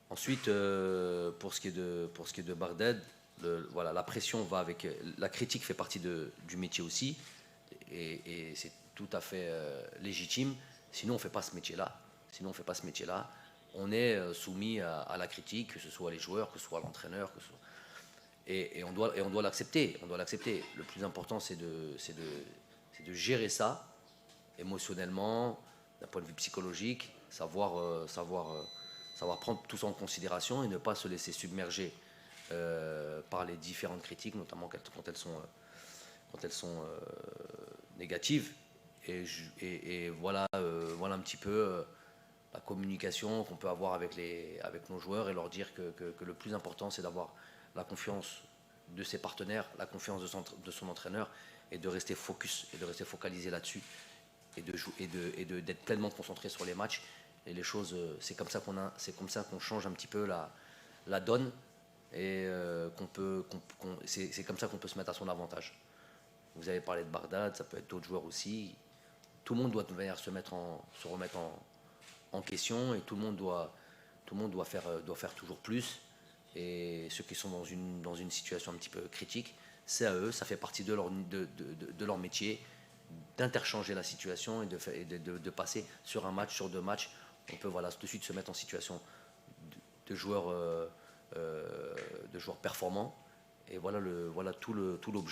Ensuite, pour ce qui est de Barded, voilà, la pression va avec. La critique fait partie du métier aussi, et c'est tout à fait légitime. Sinon, on ne fait pas ce métier-là. Sinon, on fait pas ce métier-là. On est soumis à la critique, que ce soit les joueurs, que ce soit l'entraîneur, et on doit l'accepter. On doit l'accepter. Le plus important, c'est de gérer ça émotionnellement, d'un point de vue psychologique, savoir prendre tout ça en considération et ne pas se laisser submerger par les différentes critiques, notamment quand elles sont négatives. Et voilà, voilà un petit peu la communication qu'on peut avoir avec nos joueurs et leur dire que le plus important, c'est d'avoir la confiance de ses partenaires, la confiance de son entraîneur, et de rester focus et de rester focalisé là-dessus, d'être pleinement concentré sur les matchs et les choses. C'est comme ça qu'on change un petit peu la donne, et c'est comme ça qu'on peut se mettre à son avantage. Vous avez parlé de Bardad, ça peut être d'autres joueurs aussi. Tout le monde doit de toute manière se remettre en question, et tout le monde doit faire toujours plus. Et ceux qui sont dans une situation un petit peu critique, c'est à eux, ça fait partie de leur métier, d'interchanger la situation et de passer sur un match, sur deux matchs. On peut voilà, tout de suite se mettre en situation de joueurs, de joueurs performants. Et voilà, voilà tout l'objet